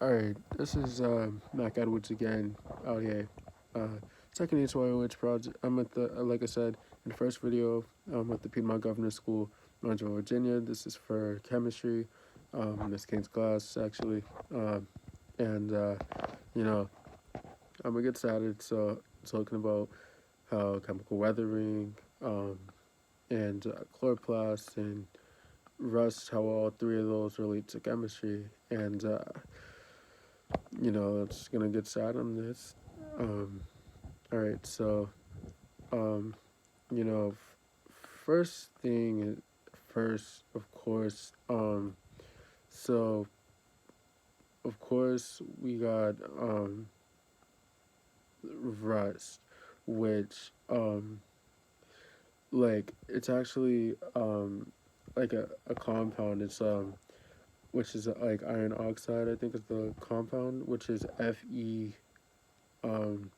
Alright, this is Mac Edwards again, Algae. Uh, second HYOH Project. I'm at the, like I said in the first video, I'm at the Piedmont Governor School, Marshall, Virginia. This is for chemistry, this King's class, actually. And, you know, I'm gonna get started. So, talking about how chemical weathering, and chloroplast and rust, how all three of those relate to chemistry. And, it's gonna get sad on this. Um, all right, so um, you know, first thing first, of course. So of course we got rust, which like it's actually like a compound. It's which is like iron oxide. I think is the compound, which is Fe um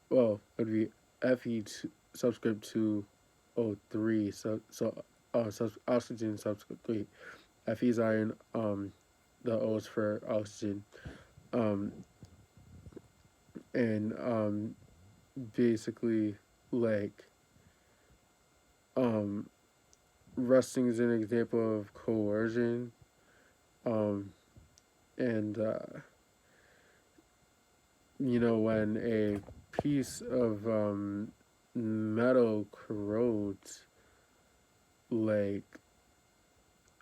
well, it'd be Fe subscript to O3. Oxygen subscript 3. Fe is iron. The O is for oxygen. Um, and basically like um, rusting is an example of coercion. Um, and when a piece of metal corrodes, like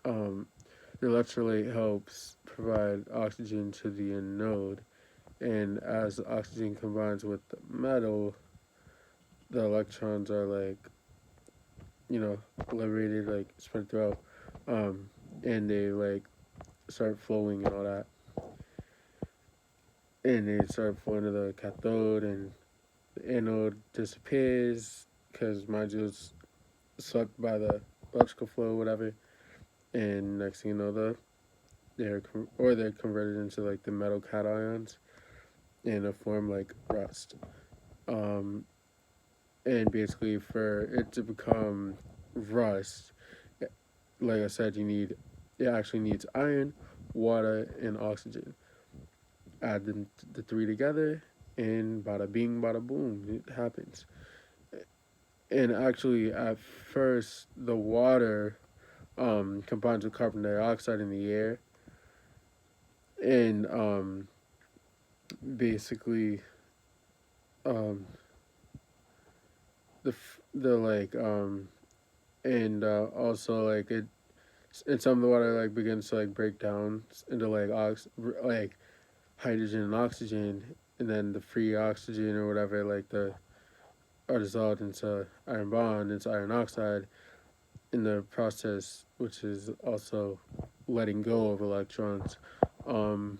um, the electrolyte helps provide oxygen to the anode, and as the oxygen combines with the metal, the electrons are like liberated, like spread throughout, and they like start flowing and all that, and they start flowing to the cathode, and the anode disappears because modules sucked by the electrical flow, whatever. And next thing you know, they're converted into like the metal cations in a form like rust. Um, and basically, for it to become rust, like I said, it actually needs iron, water, and oxygen. Add the three together, and bada bing, bada boom, it happens. And actually, at first, the water combines with carbon dioxide in the air, and basically, um, the like and also like it and some of the water like begins to like break down into like like hydrogen and oxygen, and then the free oxygen or whatever like the are dissolved into iron bond into iron oxide in the process, which is also letting go of electrons. Um,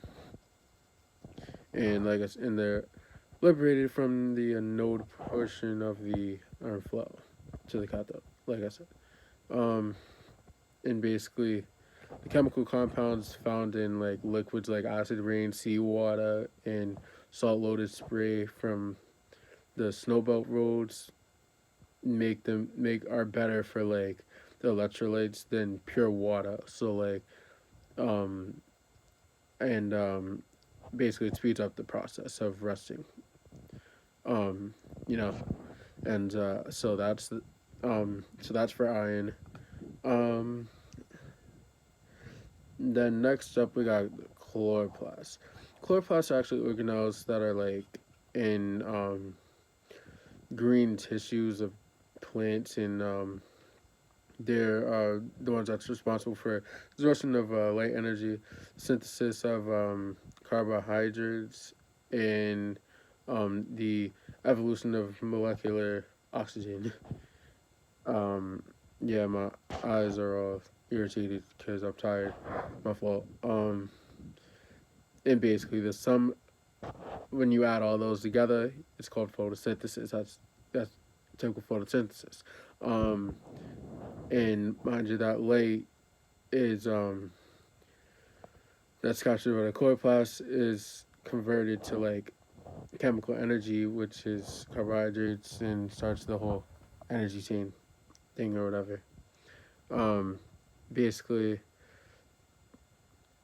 and like it's in there liberated from the anode portion of the iron flow to the cathode, like I said. Um, and basically, the chemical compounds found in like liquids like acid rain, seawater, and salt loaded spray from the snowbelt roads make are better for like the electrolytes than pure water. So like um and basically it speeds up the process of rusting. Um, you know, and so that's for iron. Um, then next up we got chloroplasts. Chloroplasts are actually organelles that are like in green tissues of plants, and they're the ones that's responsible for absorption of light energy, synthesis of carbohydrates, and the evolution of molecular oxygen. Um, yeah, my eyes are all irritated because I'm tired. My fault. And basically, the sum when you add all those together, it's called photosynthesis. That's typical photosynthesis. Um, and mind you, that light is that's captured by the chloroplast is converted to like chemical energy, which is carbohydrates, and starts the whole energy chain thing or whatever. Um, basically,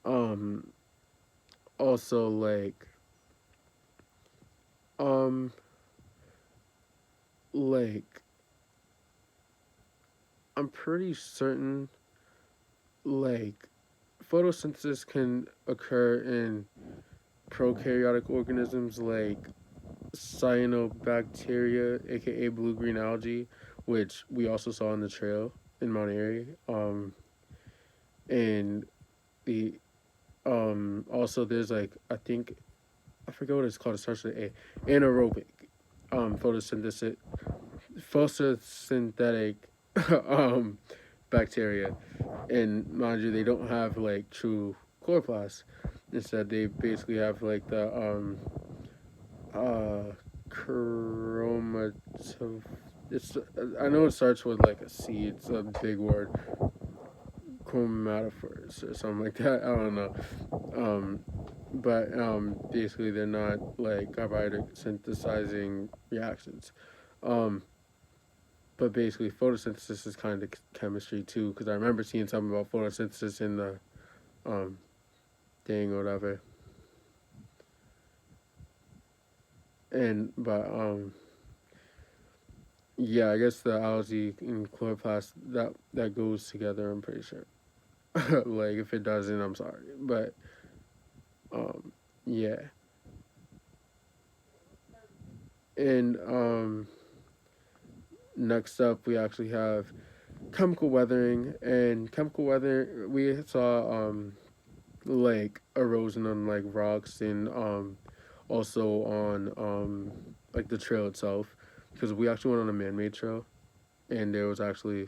um, also um like I'm pretty certain like photosynthesis can occur in prokaryotic organisms like cyanobacteria, aka blue green algae, which we also saw on the trail in Mount Airy. And the also there's like I think I forget what it's called. It starts with A. Anaerobic photosynthesis photosynthetic um bacteria, and mind you, they don't have like true chloroplasts. Instead, they basically have like the uh chromatoph. It's I know it starts with like a C. It's a big word, chromatophores or something like that. I don't know. Um, but basically they're not like carbohydrate synthesizing reactions. Um, but basically photosynthesis is kind of chemistry too, because I remember seeing something about photosynthesis in the um, thing or whatever. And but yeah, I guess the algae and chloroplast that goes together. I'm pretty sure. Like if it doesn't, I'm sorry, but um, yeah. And next up, we actually have chemical weathering. And chemical weather, we saw like erosion on like rocks and also on like the trail itself, because we actually went on a man-made trail, and there was actually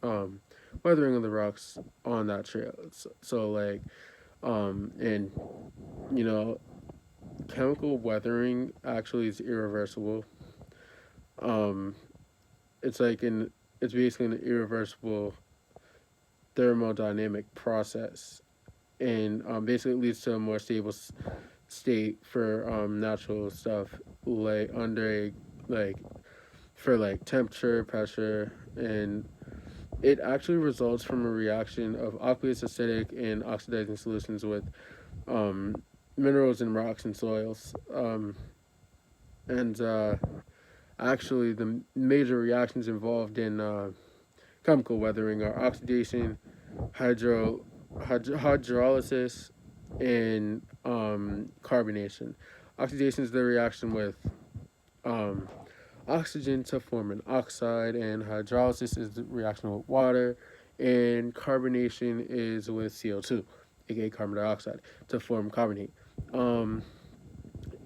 um weathering of the rocks on that trail. So like and you know chemical weathering actually is irreversible. Um, it's like an it's basically an irreversible thermodynamic process, and basically it leads to a more stable state for natural stuff like under a like for like temperature, pressure, and it actually results from a reaction of aqueous, acidic, and oxidizing solutions with um, minerals in rocks and soils. And actually, the major reactions involved in chemical weathering are oxidation, hydrolysis, and carbonation. Oxidation is the reaction with um, oxygen to form an oxide, and hydrolysis is the reaction with water, and carbonation is with CO2, aka carbon dioxide, to form carbonate. Um,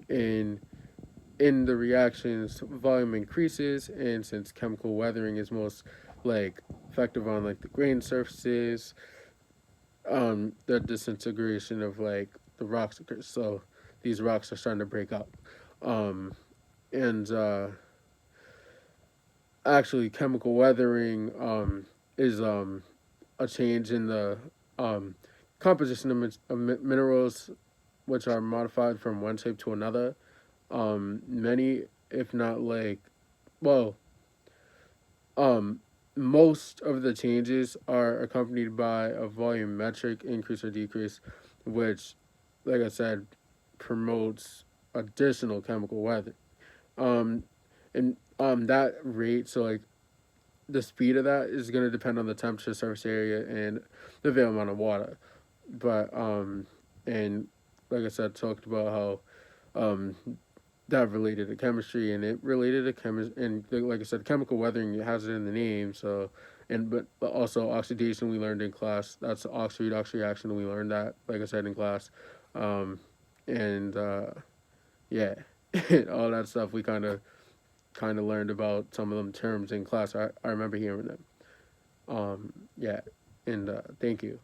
and in the reactions, volume increases, and since chemical weathering is most like effective on like the grain surfaces, the disintegration of like the rocks occurs. So these rocks are starting to break up. Um, and actually, chemical weathering is a change in the um, composition of minerals, which are modified from one shape to another. Many, if not like, well, um, most of the changes are accompanied by a volumetric increase or decrease, which, like I said, promotes additional chemical weather. Um, and that rate, so like the speed of that is going to depend on the temperature, surface area, and the available amount of water. But and like I said, talked about how that related to chemistry, and it related to chemistry, and like I said, chemical weathering, it has it in the name. So, and but also oxidation, we learned in class. That's the oxy-redox reaction. We learned that, like I said, in class, and yeah, all that stuff we kind of learned about some of them terms in class. I remember hearing them. Yeah, and thank you.